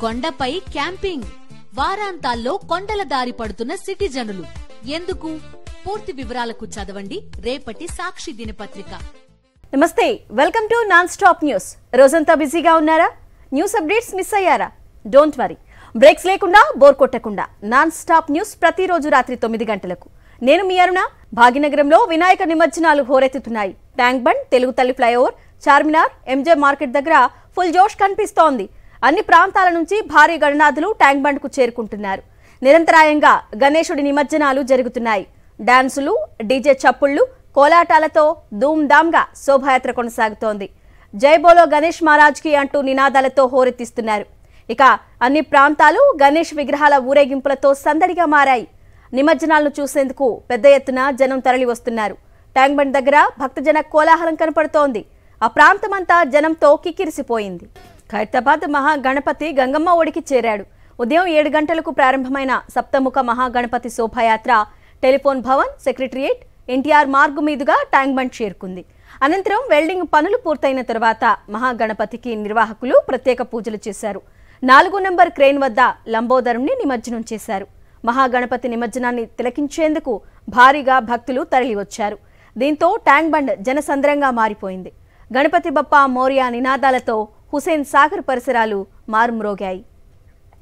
కొండపై క్యాంపింగ్, వారాంతాల్లో కొండల దారి పడుతున్న సిటిజనులు. ఎందుకు? పూర్తి వివరాలకు చదవండి రేపటి సాక్షి దినపత్రిక. నమస్తే, welcome to non stop news. రోజంతా బిజీగా ఉన్నారా? న్యూస్ అప్డేట్స్ మిస్ అయ్యారా? డోంట్ వరీ, బ్రేక్స్ లేకుండా బోర్ కొట్టకుండా నాన్ స్టాప్ న్యూస్ ప్రతిరోజు రాత్రి 9 గంటలకు. నేను మీ అరుణ. భాగ్యనగరంలో వినాయక నిమజ్జనాలు హోరెత్తుతున్నాయి. ట్యాంక్ బండ్, తెలుగు తల్లి ఫ్లైఓవర్, చార్మినార్, ఎంజే మార్కెట్ దగ్గర ఫుల్ జోష్ కనిపిస్తోంది. అన్ని ప్రాంతాల నుంచి భారీ గణనాథులు ట్యాంక్ బండ్ కు చేరుకుంటున్నారు. నిరంతరాయంగా గణేశుడి నిమజ్జనాలు జరుగుతున్నాయి. డాన్సులు, డీజే చప్పుళ్లు, కోలాటాలతో ధూమ్ధామ్గా శోభాయాత్ర కొనసాగుతోంది. జై బోలో గణేష్ మహారాజ్ కి అంటూ నినాదాలతో హోరెత్తిస్తున్నారు. ఇక అన్ని ప్రాంతాలు గణేష్ విగ్రహాల ఊరేగింపులతో సందడిగా మారాయి. నిమజ్జనాలను చూసేందుకు పెద్ద ఎత్తున జనం తరలి వస్తున్నారు. ట్యాంక్ బండ్ దగ్గర భక్తజన కోలాహలం కనపడుతోంది. ఆ ప్రాంతమంతా జనంతో కిక్కిరిసిపోయింది. ఖైరతాబాద్ మహాగణపతి గంగమ్మ ఒడికి చేరాడు. ఉదయం 7 గంటలకు ప్రారంభమైన సప్తముఖ మహాగణపతి శోభాయాత్ర టెలిఫోన్ భవన్, సెక్రటరియేట్, ఎన్టీఆర్ మార్గు మీదుగా ట్యాంక్ బండ్ చేరుకుంది. అనంతరం వెల్డింగ్ పనులు పూర్తయిన తర్వాత మహాగణపతికి నిర్వాహకులు ప్రత్యేక పూజలు చేశారు. 4 నంబర్ క్రేన్ వద్ద లంబోదరంని నిమజ్జనం చేశారు. మహాగణపతి నిమజ్జనాన్ని తిలకించేందుకు భారీగా భక్తులు తరలివచ్చారు. దీంతో ట్యాంక్ బండ్ జనసంద్రంగా మారిపోయింది. గణపతి బప్పా మోరియా నినాదాలతో హుసేన్ సాగర్ పరిసరాలు మారుమ్రోగాయి.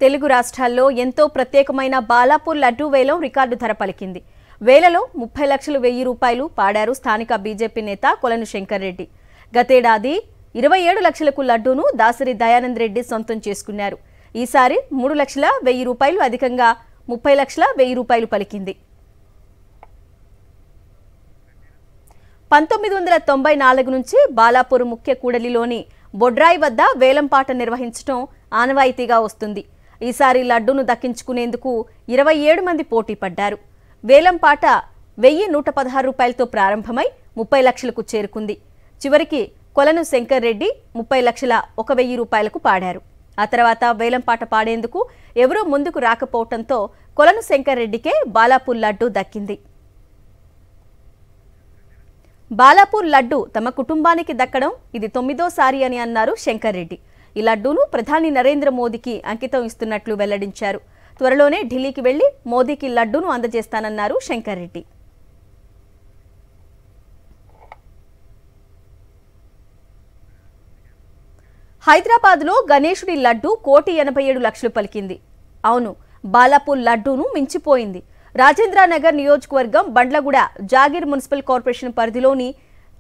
తెలుగు రాష్ట్రాల్లో ఎంతో ప్రత్యేకమైన బాలాపూర్ లడ్డూ వేలం రికార్డు ధర పలికింది. వేలలో 30 లక్షలు 1000 రూపాయలు పాడారు స్థానిక బీజేపీ నేత కొలను శంకర్ రెడ్డి. గతేడాది 27 లక్షలకు లడ్డూను దాసరి దయానంద్ రెడ్డి సొంతం చేసుకున్నారు. ఈసారి 3 లక్షల 1000 రూపాయలు అధికంగా 30 లక్షల 1000 రూపాయలు పలికింది. 1994 నుంచి బాలాపూర్ ముఖ్య కూడలిలోని బొడ్రాయి వద్ద వేలంపాట నిర్వహించడం ఆనవాయితీగా వస్తుంది. ఈసారి లడ్డూను దక్కించుకునేందుకు 27 మంది పోటీ పడ్డారు. వేలంపాట 1116 రూపాయలతో ప్రారంభమై 30 లక్షలకు చేరుకుంది. చివరికి కొలను శంకర్ రెడ్డి 30 లక్షల 1000 రూపాయలకు పాడారు. ఆ తర్వాత వేలంపాట పాడేందుకు ఎవరూ ముందుకు రాకపోవడంతో కొలను శంకర్ రెడ్డికే బాలాపూర్ లడ్డూ దక్కింది. బాలాపూర్ లడ్డు తమ కుటుంబానికి దక్కడం ఇది 9వ అని అన్నారు శంకర్ రెడ్డి. ఈ లడ్డూను ప్రధాని నరేంద్ర మోదీకి అంకితం ఇస్తున్నట్లు వెల్లడించారు. త్వరలోనే ఢిల్లీకి వెళ్లి మోదీకి లడ్డూను అందజేస్తానన్నారు శంకర్ రెడ్డి. హైదరాబాద్లో గణేశుడి లడ్డు 1,87,00,000 పలికింది. అవును, బాలాపూర్ లడ్డూను మించిపోయింది. రాజేంద్రనగర్ నియోజకవర్గం బండ్లగూడ జాగీర్ మున్సిపల్ కార్పొరేషన్ పరిధిలోని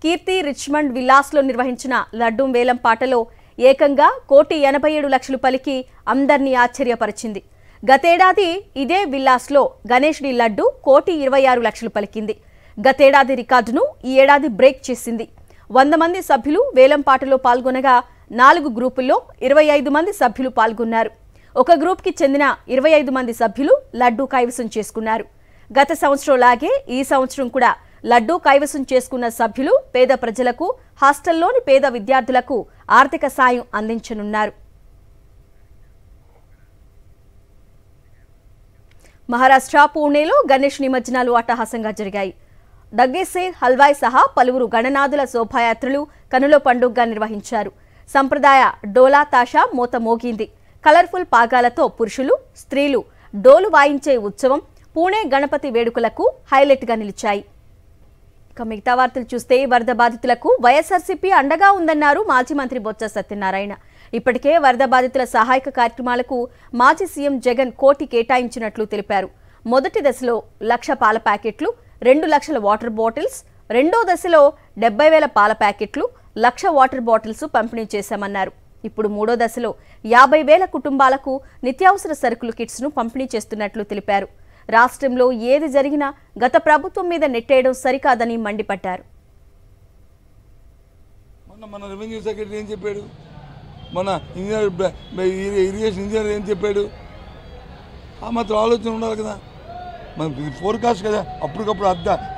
కీర్తి రిచ్మండ్ విల్లాస్లో నిర్వహించిన లడ్డూ వేలం పాటలో ఏకంగా 1,87,00,000 పలికి అందర్నీ ఆశ్చర్యపరిచింది. గతేడాది ఇదే విల్లాస్లో గణేశుడి లడ్డు 1,26,00,000 పలికింది. గతేడాది రికార్డును ఈ ఏడాది బ్రేక్ చేసింది. 100 మంది సభ్యులు వేలం పాటలో పాల్గొనగా 4 గ్రూపుల్లో 25 మంది సభ్యులు పాల్గొన్నారు. ఒక గ్రూప్కి చెందిన 25 మంది సభ్యులు లడ్డూ కైవసం చేసుకున్నారు. గత సంవత్సరంలాగే ఈ సంవత్సరం కూడా లడ్డూ కైవసం చేసుకున్న సభ్యులు పేద ప్రజలకు, హాస్టల్లోని పేద విద్యార్థులకు ఆర్థిక సాయం అందించనున్నారు. మహారాష్ట్ర పూణేలో గణేష్ నిమజ్జనాలు అట్టహాసంగా జరిగాయి. దగ్గేసే హల్వాయ్ సహా పలువురు గణనాథుల శోభాయాత్రలు కనుల పండుగగా నిర్వహించారు. సంప్రదాయ డోలా తాషా మోత మోగింది. కలర్ఫుల్ పాగాలతో పురుషులు, స్త్రీలు డోలు వాయించే ఉత్సవం పూణే గణపతి వేడుకలకు హైలైట్గా నిలిచాయి. ఇక మిగతా వార్తలు చూస్తే వరద బాధితులకు వైఎస్ఆర్సీపీ అండగా ఉందన్నారు మాజీ మంత్రి బొత్స సత్యనారాయణ. ఇప్పటికే వరద బాధితుల సహాయక కార్యక్రమాలకు మాజీ సీఎం జగన్ 1 కోటి కేటాయించినట్లు తెలిపారు. మొదటి దశలో 1,00,000 పాల ప్యాకెట్లు, 2 లక్షల వాటర్ బాటిల్స్, రెండో దశలో 70,000 పాల ప్యాకెట్లు, 1,00,000 వాటర్ బాటిల్స్ పంపిణీ చేశామన్నారు. ఇప్పుడు మూడో దశలో 50,000 కుటుంబాలకు నిత్యావసర సరుకులు కిట్స్ను పంపిణీ చేస్తున్నట్లు తెలిపారు. రాష్ట్రంలో ఏది జరిగినా గత ప్రభుత్వం మీద నెట్టేయడం సరికాదని మండిపడ్డారు. మన రెవెన్యూ సెక్రటరీ ఏం చెప్పాడు, మన ఇరిగేషన్ ఇంజనీర్ ఏం చెప్పాడు, ఆ మాత్రం ఆలోచన ఉండాలి కదా. మన ఫోర్కాస్ట్ కదా, అప్పటికప్పుడు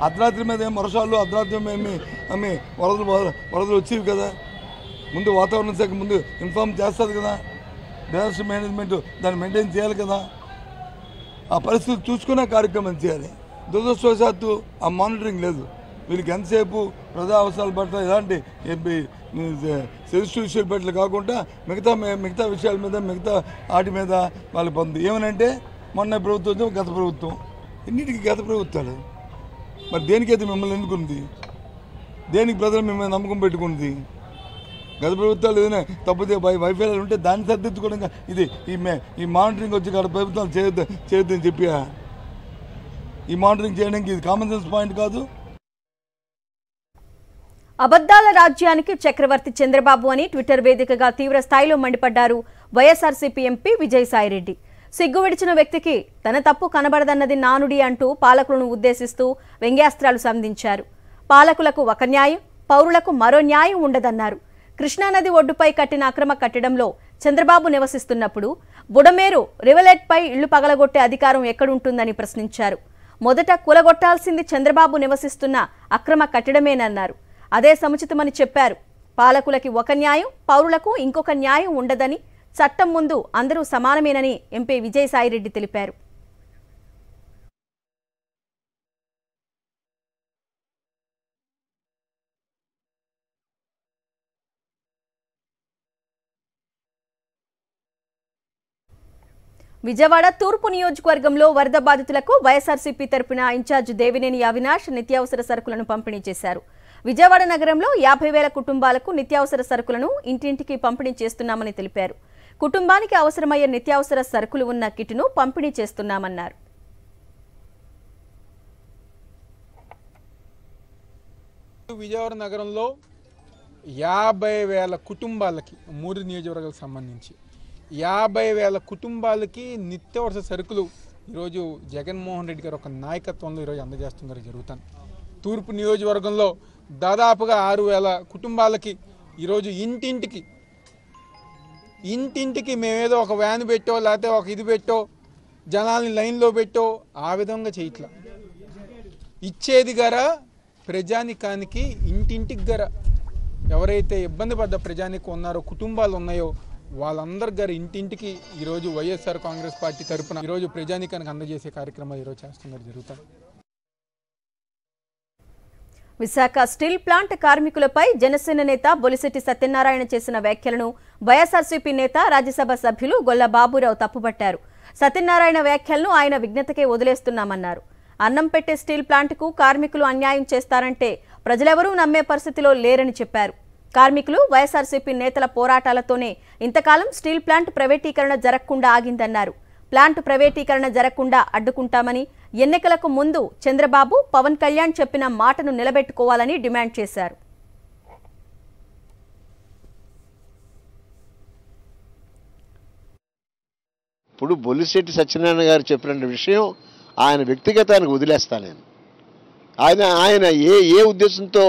అర్ధరాత్రి మీద ఏం వర్షాలు, అర్ధరాత్రి ఏమి వరదలు వచ్చేవి కదా. ముందు వాతావరణ శాఖ ముందు ఇన్ఫార్మ్ చేస్తుంది కదా. డిజాస్టర్ మేనేజ్మెంట్ దాన్ని మెయింటైన్ చేయాలి కదా. ఆ పరిస్థితి చూసుకునే కార్యక్రమం చేయాలి. దురదృష్టవశాత్తు ఆ మానిటరింగ్ లేదు. వీళ్ళకి ఎంతసేపు ప్రజా అవసరాలు పడతాయి, ఇలాంటి సెన్సిటివ్ విషయాలు పెట్టలు కాకుండా మిగతా విషయాల మీద మిగతా వాటి మీద వాళ్ళు పొంది ఏమనంటే మొన్న ప్రభుత్వం గత ప్రభుత్వం ఎన్నిటికీ గత ప్రభుత్వాలు మరి దేనికైతే మిమ్మల్ని ఎన్నుకుంది, దేనికి ప్రజలు మిమ్మల్ని నమ్మకం పెట్టుకుంది? గత ప్రభుత్వాలు ఏదైనా తప్పితే వైఫల్యాలు ఉంటే దాన్ని సర్దిద్దుకోవడం ఇది ఈ మానిటరింగ్ వచ్చి గత ప్రభుత్వాలు చేయొద్దని చెప్పి ఈ మానిటరింగ్ చేయడానికి ఇది కామన్ సెన్స్ పాయింట్ కాదు. అబద్దాల రాజ్యానికి చక్రవర్తి చంద్రబాబు అని ట్విట్టర్ వేదికగా తీవ్ర స్థాయిలో మండిపడ్డారు వైఎస్ఆర్సీపీ ఎంపీ విజయసాయిరెడ్డి. సిగ్గు విడిచిన వ్యక్తికి తన తప్పు కనబడదన్నది నానుడి అంటూ పాలకులను ఉద్దేశిస్తూ వ్యంగ్యాస్త్రాలు సంధించారు. పాలకులకు ఒక న్యాయం, పౌరులకు మరో న్యాయం ఉండదన్నారు. కృష్ణానది ఒడ్డుపై కట్టిన అక్రమ కట్టడంలో చంద్రబాబు నివసిస్తున్నప్పుడు బుడమేరు రివలెట్పై ఇళ్లు పగలగొట్టే అధికారం ఎక్కడుంటుందని ప్రశ్నించారు. మొదట కూలగొట్టాల్సింది చంద్రబాబు నివసిస్తున్న అక్రమ కట్టడమేనన్నారు. అదే సముచితమని చెప్పారు. పాలకులకి ఒక న్యాయం, పౌరులకు ఇంకొక న్యాయం ఉండదని, చట్టం ముందు అందరూ సమానమేనని ఎంపీ విజయసాయిరెడ్డి తెలిపారు. విజయవాడ తూర్పు నియోజకవర్గంలో వరద బాధితులకు వైఎస్ఆర్సీపీ తరపున ఇన్ఛార్జ్ దేవినేని అవినాష్ నిత్యావసర సరుకులను పంపిణీ చేశారు. విజయవాడ నగరంలో 50,000 కుటుంబాలకు నిత్యావసర సరుకులను ఇంటింటికి పంపిణీ చేస్తున్నామని తెలిపారు. కుటుంబానికి అవసరమయ్యే నిత్యావసర సరుకులు ఉన్న కిట్ను పంపిణీ చేస్తున్నామన్నారు. విజయవాడ నగరంలో 50,000 కుటుంబాలకి 3 నియోజకవర్గాలకు సంబంధించి 50,000 కుటుంబాలకి నిత్యావసర సరుకులు ఈరోజు జగన్మోహన్ రెడ్డి గారు ఒక నాయకత్వంలో ఈరోజు అందజేస్తున్నారు జరుగుతాను. తూర్పు నియోజకవర్గంలో దాదాపుగా 6,000 కుటుంబాలకి ఈరోజు ఇంటింటికి మేమేదో ఒక వ్యాన్ పెట్టో లేకపోతే ఒక ఇది పెట్టో జనాల్ని లైన్లో పెట్టో ఆ విధంగా చేయట్లా. ఇచ్చేది గర ప్రజానికానికి ఇంటింటికి గర ఎవరైతే ఇబ్బంది పడ్డ ప్రజానికి ఉన్నారో కుటుంబాలు ఉన్నాయో వాళ్ళందరి గారు ఇంటింటికి ఈరోజు వైఎస్ఆర్ కాంగ్రెస్ పార్టీ తరఫున ఈరోజు ప్రజానికానికి అందజేసే కార్యక్రమాలు ఈరోజు చేస్తున్నారు జరుగుతాయి. విశాఖ స్టీల్ ప్లాంట్ కార్మికులపై జనసేన నేత బొలిశెట్టి సత్యనారాయణ చేసిన వ్యాఖ్యలను వైఎస్ఆర్సీపీ నేత రాజ్యసభ సభ్యులు గొల్ల బాబురావు తప్పుపట్టారు. సత్యనారాయణ వ్యాఖ్యలను ఆయన విజ్ఞతకే వదిలేస్తున్నామన్నారు. అన్నం పెట్టే స్టీల్ ప్లాంట్కు కార్మికులు అన్యాయం చేస్తారంటే ప్రజలెవరూ నమ్మే పరిస్థితిలో లేరని చెప్పారు. కార్మికులు వైఎస్ఆర్సీపీ నేతల పోరాటాలతోనే ఇంతకాలం స్టీల్ ప్లాంట్ ప్రైవేటీకరణ జరగకుండా ఆగిందన్నారు. ప్లాంట్ ప్రైవేటీకరణ జరగకుండా అడ్డుకుంటామని ఎన్నికలకు ముందు చంద్రబాబు, పవన్ కళ్యాణ్ చెప్పిన మాటను నిలబెట్టుకోవాలని డిమాండ్ చేశారు. ఇప్పుడు బొలిశెట్టి సత్యనారాయణ గారు చెప్పిన విషయం ఆయన వ్యక్తిగతానికి వదిలేస్తా నేను. ఆయన ఏ ఉద్దేశంతో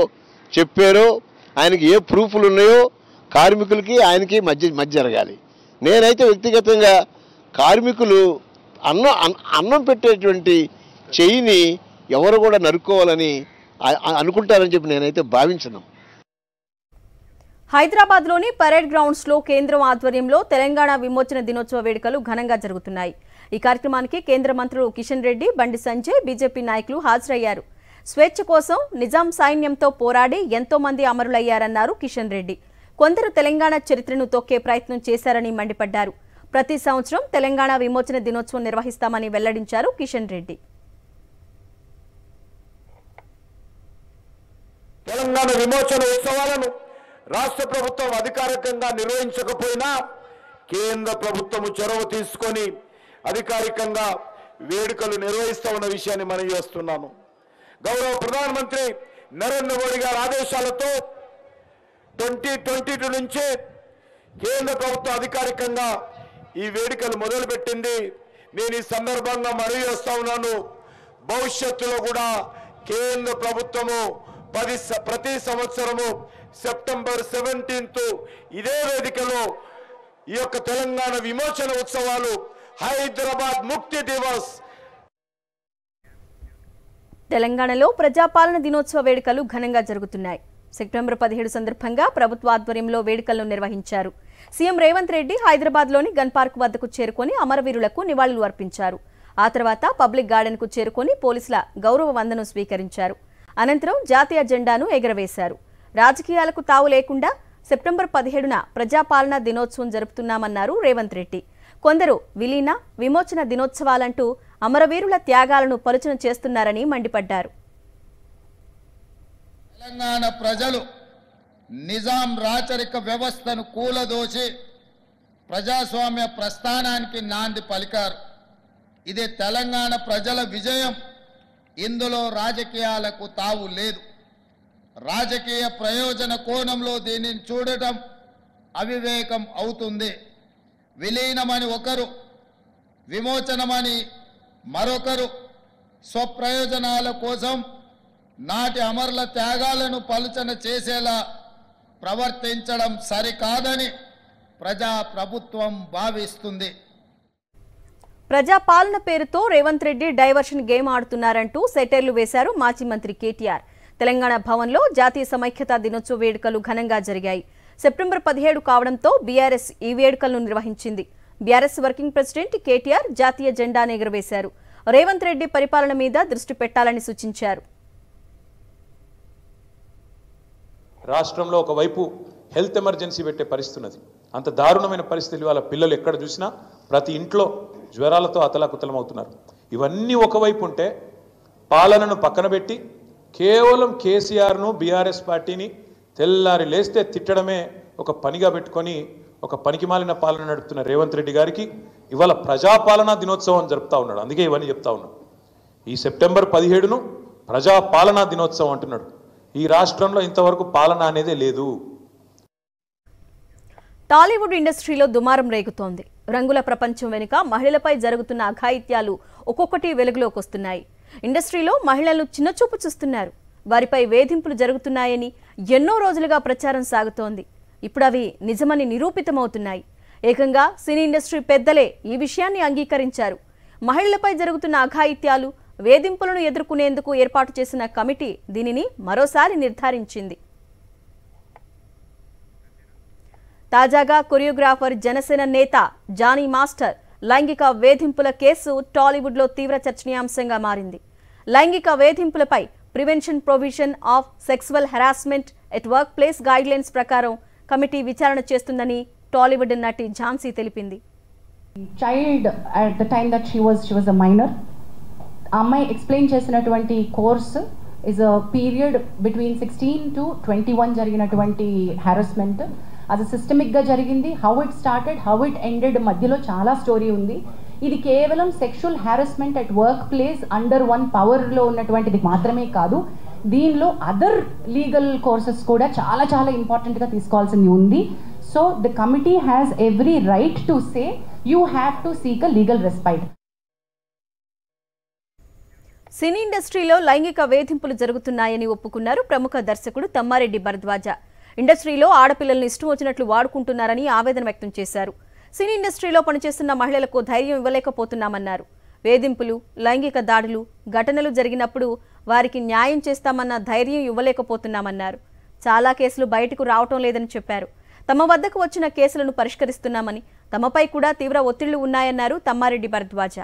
చెప్పారో, ఆయనకి ఏ ప్రూఫ్లు ఉన్నాయో కార్మికులకి ఆయనకి మధ్య జరగాలి. నేనైతే వ్యక్తిగతంగా కార్మికులు అన్నం పెట్టేటువంటి చెయ్యిని ఎవరు కూడా నరుక్కోవాలని అనుకుంటారని చెప్పి నేనైతే భావించను. హైదరాబాద్లోని పరేడ్ గ్రౌండ్స్లో కేంద్రం ఆధ్వర్యంలో తెలంగాణ విమోచన దినోత్సవ వేడుకలు ఘనంగా జరుగుతున్నాయి. ఈ కార్యక్రమానికి కేంద్ర మంత్రులు కిషన్ రెడ్డి, బండి సంజయ్, బీజేపీ నాయకులు హాజరయ్యారు. స్వేచ్ఛ కోసం నిజాం సైన్యంతో పోరాడి ఎంతో మంది అమరులయ్యారన్నారు కిషన్ రెడ్డి. కొందరు తెలంగాణ చరిత్రను తొక్కే ప్రయత్నం చేశారని మండిపడ్డారు. ప్రతి సంవత్సరం తెలంగాణ విమోచన దినోత్సవం నిర్వహిస్తామని వెల్లడించారు కిషన్ రెడ్డి. తెలంగాణ విమోచన ఉత్సవాలను రాష్ట్ర ప్రభుత్వం అధికారికంగా నిర్వహించకపోయినా కేంద్ర ప్రభుత్వం చొరవ తీసుకొని అధికారికంగా వేడుకలు నిర్వహిస్తా ఉన్న విషయాన్ని మనం చేస్తున్నాను. గౌరవ ప్రధానమంత్రి నరేంద్ర మోడీ గారి ఆదేశాలతో 2022 నుంచే కేంద్ర ప్రభుత్వం అధికారికంగా ఈ వేడుకలు మొదలుపెట్టింది. నేను ఈ సందర్భంగా మనవి చేస్తా ఉన్నాను, భవిష్యత్తులో కూడా కేంద్ర ప్రభుత్వము ప్రతి సంవత్సరము సెప్టెంబర్ 17 ఇదే వేదికలో ఈ యొక్క తెలంగాణ విమోచన ఉత్సవాలు, హైదరాబాద్ ముక్తి దివస్. తెలంగాణలో ప్రజాపాలన దినోత్సవ వేడుకలు ఘనంగా జరుగుతున్నాయి. సెప్టెంబర్ 17 సందర్భంగా ప్రభుత్వ ఆధ్వర్యంలో వేడుకలను నిర్వహించారు. సీఎం రేవంత్ రెడ్డి హైదరాబాద్లోని గన్ పార్క్ వద్దకు చేరుకొని అమరవీరులకు నివాళులు అర్పించారు. ఆ తర్వాత పబ్లిక్ గార్డెన్కు చేరుకొని పోలీసుల గౌరవ వందనం స్వీకరించారు. అనంతరం జాతీయ జెండాను ఎగరవేశారు. రాజకీయాలకు తావు లేకుండా సెప్టెంబర్ 17న ప్రజాపాలనా దినోత్సవం జరుపుతున్నామన్నారు రేవంత్ రెడ్డి. కొందరు విలీన విమోచన దినోత్సవాలంటూ అమరవీరుల త్యాగాలను పలుచన చేస్తున్నారని మండిపడ్డారు. తెలంగాణ ప్రజలు నిజాం రాచరిక వ్యవస్థను కూలదోసి ప్రజాస్వామ్య ప్రస్థానానికి నాంది పలికారు. ఇది తెలంగాణ ప్రజల విజయం. ఇందులో రాజకీయాలకు తావు లేదు. రాజకీయ ప్రయోజన కోణంలో దీనిని చూడటం అవివేకం అవుతుంది. విలీనమని ఒకరు, విమోచనమని మరొకరు స్వప్రయోజనాల కోసం నాటి అమరుల త్యాగాలను పలుచన చేసేలా ప్రవర్తించడం సరికాదని ప్రజాప్రభుత్వం భావిస్తుంది. ప్రజాపాలన పేరుతో రేవంత్ రెడ్డి డైవర్షన్ గేమ్ ఆడుతున్నారంటూ సెటైర్లు వేశారు మాజీ మంత్రి కేటీఆర్. తెలంగాణ భవన్లో జాతీయ సమైక్యతా దినోత్సవ వేడుకలు ఘనంగా జరిగాయి. సెప్టెంబర్ 17 కావడంతో బీఆర్ఎస్ ఈ వేడుకలను నిర్వహించింది. బీఆర్ఎస్ వర్కింగ్ ప్రెసిడెంట్ కేటీఆర్ జాతీయ జెండాను ఎగురవేశారు. రేవంత్ రెడ్డి పరిపాలన మీద దృష్టి పెట్టాలని సూచించారు. రాష్ట్రంలో ఒకవైపు హెల్త్ ఎమర్జెన్సీ పెట్టే పరిస్థితి ఉన్నది. అంత దారుణమైన పరిస్థితులు వాళ్ళ పిల్లలు ఎక్కడ చూసినా ప్రతి ఇంట్లో జ్వరాలతో అతలాకుతలం అవుతున్నారు. ఇవన్నీ ఒకవైపు ఉంటే పాలనను పక్కన పెట్టి కేవలం కేసీఆర్ను బీఆర్ఎస్ పార్టీని తెల్లారి లేస్తే తిట్టడమే ఒక పనిగా పెట్టుకొని ఒక పనికిమాలిన పాలన నడుపుతున్న రేవంత్ రెడ్డి గారికి ఇవాళ ప్రజాపాలనా దినోత్సవం జరుపుతా ఉన్నాడు. అందుకే ఇవన్నీ చెప్తా ఉన్నాడు. ఈ సెప్టెంబర్ 17ను ప్రజాపాలనా దినోత్సవం అంటున్నాడు. ఈ రాష్ట్రంలో ఇంతవరకు పాలన అనేదే లేదు. టాలీవుడ్ ఇండస్ట్రీలో దుమారం రేగుతోంది. రంగుల ప్రపంచం వెనుక మహిళలపై జరుగుతున్న అఘాయిత్యాలు ఒక్కొక్కటి వెలుగులోకి వస్తున్నాయి. ఇండస్ట్రీలో మహిళలను చిన్నచూపు చూస్తున్నారు. వారిపై వేధింపులు జరుగుతున్నాయని ఎన్నో రోజులుగా ప్రచారం సాగుతోంది. ఇప్పుడు అవి నిజమని నిరూపితమవుతున్నాయి. ఏకంగా సినీ ఇండస్ట్రీ పెద్దలే ఈ విషయాన్ని అంగీకరించారు. మహిళలపై జరుగుతున్న అఘాయిత్యాలు, వేధింపులను ఎదుర్కొనేందుకు ఏర్పాటు చేసిన కమిటీ దీనిని మరోసారి నిర్ధారించింది. తాజాగా కొరియోగ్రాఫర్, జనసేన నేత జానీ మాస్టర్ లైంగిక వేధింపుల కేసు టాలీవుడ్లో తీవ్ర చర్చనీయాంశంగా మారింది. లైంగిక వేధింపులపై prevention provision of sexual harassment at work place guidelines ప్రకారం కమిటీ విచారణ చేస్తుందని టాలీవుడ్ నటి ఝాన్సీ తెలిపింది. Child at the time that she was a minor. అమ్మాయి ఎక్స్ప్లెయిన్ చేసినటువంటి course is a period between 16 to 21 జరిగినటువంటి హారాస్మెంట్. అది సిస్టమిక్గా జరిగింది. How it started, how it ended మధ్యలో చాలా స్టోరీ ఉంది. ఇది కేవలం sexual harassment at work place under one పవర్లో ఉన్నటువంటిది మాత్రమే కాదు, దీనిలో అదర్ లీగల్ కోర్సెస్ కూడా చాలా చాలా ఇంపార్టెంట్గా తీసుకోవాల్సింది ఉంది. So the committee has every right to say you have to seek a legal respite. Cine ఇండస్ట్రీలో లైంగిక వేధింపులు జరుగుతున్నాయని ఒప్పుకున్నారు ప్రముఖ దర్శకుడు తమ్మారెడ్డి భరద్వాజ. ఇండస్ట్రీలో ఆడపిల్లలను ఇష్టం వచ్చినట్లు వాడుకుంటున్నారని ఆవేదన వ్యక్తం చేశారు. సినీ ఇండస్ట్రీలో పనిచేస్తున్న మహిళలకు ధైర్యం ఇవ్వలేకపోతున్నామన్నారు. వేధింపులు, లైంగిక దాడులు ఘటనలు జరిగినప్పుడు వారికి న్యాయం చేస్తామన్న ధైర్యం ఇవ్వలేకపోతున్నామన్నారు. చాలా కేసులు బయటకు రావటం లేదని చెప్పారు. తమ వద్దకు వచ్చిన కేసులను పరిష్కరిస్తున్నామని, తమపై కూడా తీవ్ర ఒత్తిళ్లు ఉన్నాయన్నారు తమ్మారెడ్డి భరద్వాజ.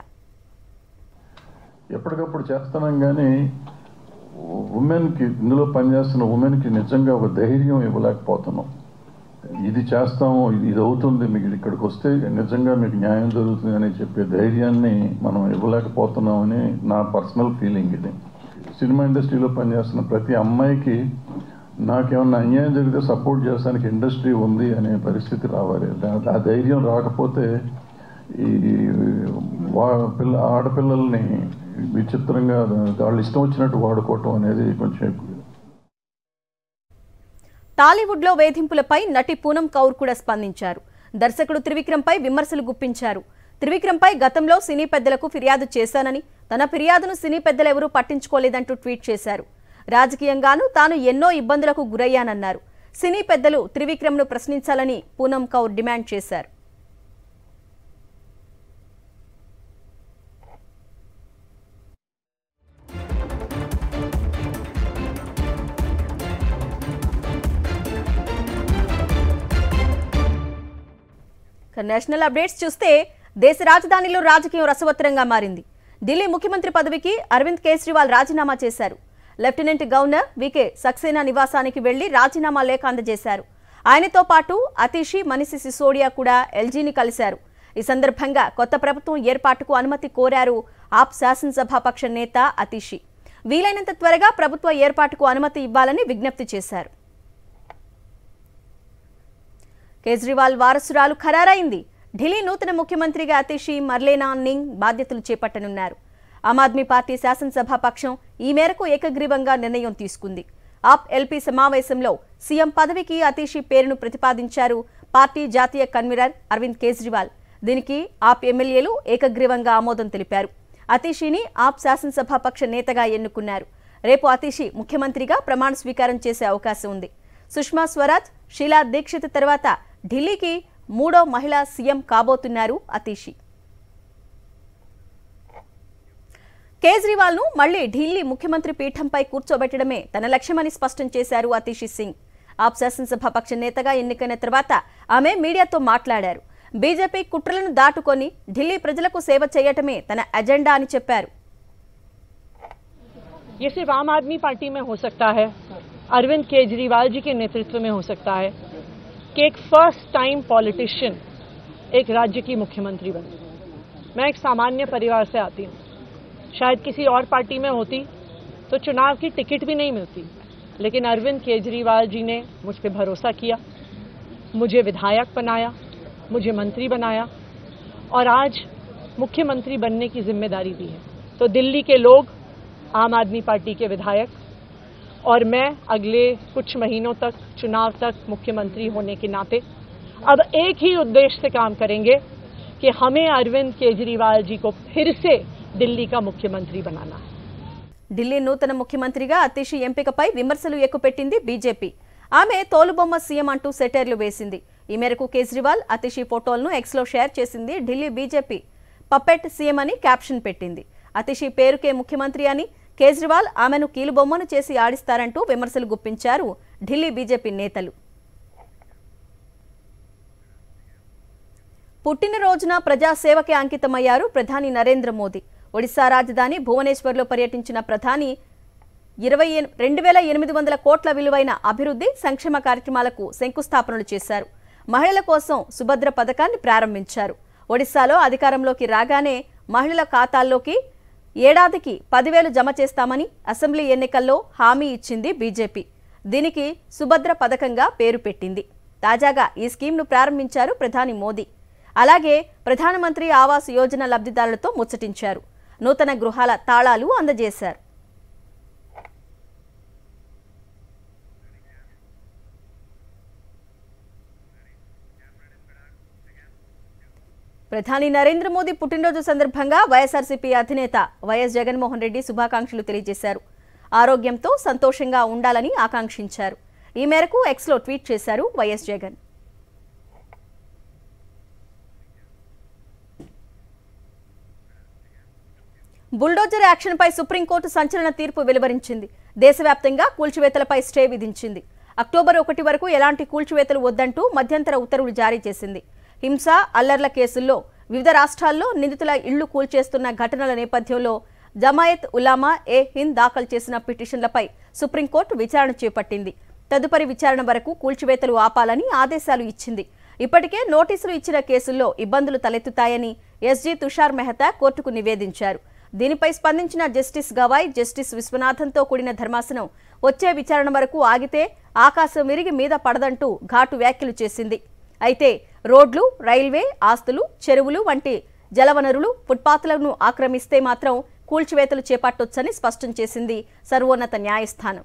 ఎప్పటికప్పుడు చేస్తున్నాం కానీ ఉమెన్కి, ఇందులో పనిచేస్తున్న ఉమెన్కి నిజంగా ఒక ధైర్యం ఇవ్వలేకపోతున్నాం. ఇది చేస్తాము, ఇది అవుతుంది, మీకు ఇక్కడికి వస్తే నిజంగా మీకు న్యాయం జరుగుతుంది అని చెప్పే ధైర్యాన్ని మనం ఇవ్వలేకపోతున్నామని నా పర్సనల్ ఫీలింగ్. ఇది సినిమా ఇండస్ట్రీలో పనిచేస్తున్న ప్రతి అమ్మాయికి నాకేమన్నా అన్యాయం జరిగితే సపోర్ట్ చేస్తానికి ఇండస్ట్రీ ఉంది అనే పరిస్థితి రావాలి. ఆ ధైర్యం రాకపోతే ఈ ఆడపిల్లల్ని విచిత్రంగా వాళ్ళు ఇష్టం వచ్చినట్టు వాడుకోవటం అనేది కొంచెం ఎక్కువ. టాలీవుడ్లో వేధింపులపై నటి పూనం కౌర్ కూడా స్పందించారు. దర్శకుడు త్రివిక్రమ్పై విమర్శలు గుప్పించారు. త్రివిక్రమ్పై గతంలో సినీ పెద్దలకు ఫిర్యాదు చేశానని, తన ఫిర్యాదును సినీ పెద్దలెవరూ పట్టించుకోలేదంటూ ట్వీట్ చేశారు. రాజకీయంగానూ తాను ఎన్నో ఇబ్బందులకు గురయ్యానన్నారు. సినీ పెద్దలు త్రివిక్రమ్ను ప్రశ్నించాలని పూనం కౌర్ డిమాండ్ చేశారు. నేషనల్ అప్డేట్స్ చూస్తే దేశ రాజధానిలో రాజకీయం రసవత్తరంగా మారింది. ఢిల్లీ ముఖ్యమంత్రి పదవికి అరవింద్ కేజ్రీవాల్ రాజీనామా చేశారు. లెఫ్టినెంట్ గవర్నర్ వికే సక్సేనా నివాసానికి వెళ్లి రాజీనామా లేఖ అందజేశారు. ఆయనతో పాటు అతీషి, మనీష్ సిసోడియా కూడా ఎల్జీని కలిశారు. ఈ సందర్భంగా కొత్త ప్రభుత్వం ఏర్పాటుకు అనుమతి కోరారు ఆప్ శాసనసభాపక్ష నేత అతీషి. వీలైనంత త్వరగా ప్రభుత్వ ఏర్పాటుకు అనుమతి ఇవ్వాలని విజ్ఞప్తి చేశారు. కేజ్రీవాల్ వారసురాలు ఖరారైంది. ఢిల్లీ నూతన ముఖ్యమంత్రిగా అతీషి మర్లేనా నింగ్ బాధ్యతలు చేపట్టనున్నారు. ఆమ్ ఆద్మీ పార్టీ శాసనసభాపక్షం ఈ మేరకు ఏకగ్రీవంగా నిర్ణయం తీసుకుంది. ఆప్ ఎల్పీ సమావేశంలో సీఎం పదవికి అతీషి పేరును ప్రతిపాదించారు పార్టీ జాతీయ కన్వీనర్ అరవింద్ కేజ్రీవాల్. దీనికి ఆప్ ఎమ్మెల్యేలు ఏకగ్రీవంగా ఆమోదం తెలిపారు. అతీషిని ఆప్ శాసనసభాపక్ష నేతగా ఎన్నుకున్నారు. రేపు అతీషి ముఖ్యమంత్రిగా ప్రమాణ స్వీకారం చేసే అవకాశం ఉంది. సుష్మా స్వరాజ్, షీలా దీక్షిత్ తర్వాత ఢిల్లీకి 3వ మహిళా సీఎం కాబోతున్నారు అతీషి. కేజ్రీవాల్ ను మళ్లీ ఢిల్లీ ముఖ్యమంత్రి పీఠంపై కూర్చోబెట్టడమే తన లక్ష్యమని స్పష్టం చేశారు అతీషి సింగ్. ఆప్ శాసనసభాపక్ష నేతగా ఎన్నికైన తర్వాత ఆమె మీడియాతో మాట్లాడారు. బీజేపీ కుట్రలను దాటుకొని ఢిల్లీ ప్రజలకు సేవ చేయటమే తన ఎజెండా అని చెప్పారు. ये सिर्फ आम आदमी पार्टी में हो सकता है, अरविंद केजरीवाल जी के नेतृत्व में हो सकता है कि एक फर्स्ट टाइम पॉलिटिशियन एक राज्य की मुख्यमंत्री बने. मैं एक सामान्य परिवार से आती हूँ. शायद किसी और पार्टी में होती तो चुनाव की टिकट भी नहीं मिलती, लेकिन अरविंद केजरीवाल जी ने मुझ पर भरोसा किया, मुझे विधायक बनाया, मुझे मंत्री बनाया और आज मुख्यमंत्री बनने की जिम्मेदारी दी है. तो दिल्ली के लोग, आम आदमी पार्टी के विधायक और मैं अगले कुछ महीनों तक, चुनाव तक मुख्यमंत्री होने के नाते अब एक ही उद्देश्य से काम करेंगे कि हमें अरविंद केजरीवाल जी को फिर से दिल्ली का मुख्यमंत्री बनाना है. ఢిల్లీ నూతన ముఖ్యమంత్రిగా అతీషి ఎంపికపై విమర్శలు ఎక్కుపెట్టింది బీజేపీ. ఆమె తోలుబొమ్మ సీఎం అంటూ సెటైర్లు వేసింది. ఈ మేరకు కేజ్రీవాల్ అతీషి ఫోటోలను ఎక్స్లో షేర్ చేసింది ఢిల్లీ బీజేపీ. పప్పెట్ సీఎం అని క్యాప్షన్ పెట్టింది. అతీషి పేరుకే ముఖ్యమంత్రి అని, కేజ్రీవాల్ ఆమెను కీలుబొమ్మను చేసి ఆడిస్తారంటూ విమర్శలు గుప్పించారు ఢిల్లీ బీజేపీ నేతలు. పుట్టినరోజున ప్రజాసేవకే అంకితమయ్యారు ప్రధాని నరేంద్ర మోదీ. ఒడిశా రాజధాని భువనేశ్వర్లో పర్యటించిన ప్రధాని 2,800 కోట్ల విలువైన అభివృద్ధి సంక్షేమ కార్యక్రమాలకు శంకుస్థాపనలు చేశారు. మహిళల కోసం సుభద్ర పథకాన్ని ప్రారంభించారు. ఒడిశాలో అధికారంలోకి రాగానే మహిళల ఖాతాల్లోకి ఏడాదికి 10,000 జమ చేస్తామని అసెంబ్లీ ఎన్నికల్లో హామీ ఇచ్చింది బీజేపీ. దీనికి సుభద్ర పథకంగా పేరు పెట్టింది. తాజాగా ఈ స్కీమ్ను ప్రారంభించారు ప్రధాని మోదీ. అలాగే ప్రధానమంత్రి ఆవాస్ యోజన లబ్ధిదారులతో ముచ్చటించారు. నూతన గృహాల తాళాలు అందజేశారు. ప్రధాని నరేంద్ర మోదీ పుట్టినరోజు సందర్భంగా వైఎస్ఆర్సీపీ అధినేత వైఎస్ జగన్మోహన్ రెడ్డి శుభాకాంక్షలు తెలియజేశారు. ఆరోగ్యంతో సంతోషంగా ఉండాలని ఆకాంక్షించారు. ఈ మేరకు ఎక్స్లో ట్వీట్ చేశారు వైఎస్ జగన్. బుల్డోజర్ యాక్షన్పై సుప్రీంకోర్టు సంచలన తీర్పు వెలువరించింది. దేశవ్యాప్తంగా కూల్చివేతలపై స్టే విధించింది. అక్టోబర్ 1 వరకు ఎలాంటి కూల్చివేతలు వద్దంటూ మధ్యంతర ఉత్తర్వులు జారీ చేసింది. హింస, అల్లర్ల కేసుల్లో వివిధ రాష్ట్రాల్లో నిందితుల ఇళ్లు కూల్చేస్తున్న ఘటనల నేపథ్యంలో జమాయత్ ఉలామా ఏ హింద్ దాఖలు చేసిన పిటిషన్లపై సుప్రీంకోర్టు విచారణ చేపట్టింది. తదుపరి విచారణ వరకు కూల్చివేతలు ఆపాలని ఆదేశాలు ఇచ్చింది. ఇప్పటికే నోటీసులు ఇచ్చిన కేసుల్లో ఇబ్బందులు తలెత్తుతాయని ఎస్జీ తుషార్ మెహతా కోర్టుకు నివేదించారు. దీనిపై స్పందించిన జస్టిస్ గవాయ్, జస్టిస్ విశ్వనాథన్తో కూడిన ధర్మాసనం వచ్చే విచారణ వరకు ఆగితే ఆకాశం విరిగి మీద పడదంటూ ఘాటు వ్యాఖ్యలు చేసింది. అయితే రోడ్లు, రైల్వే, ఆస్తులు, చెరువులు వంటి జలవనరులు, ఫుట్పాత్లను ఆక్రమిస్తే మాత్రం కూల్చివేతలు చేపట్టొచ్చని స్పష్టం చేసింది సర్వోన్నత న్యాయస్థానం.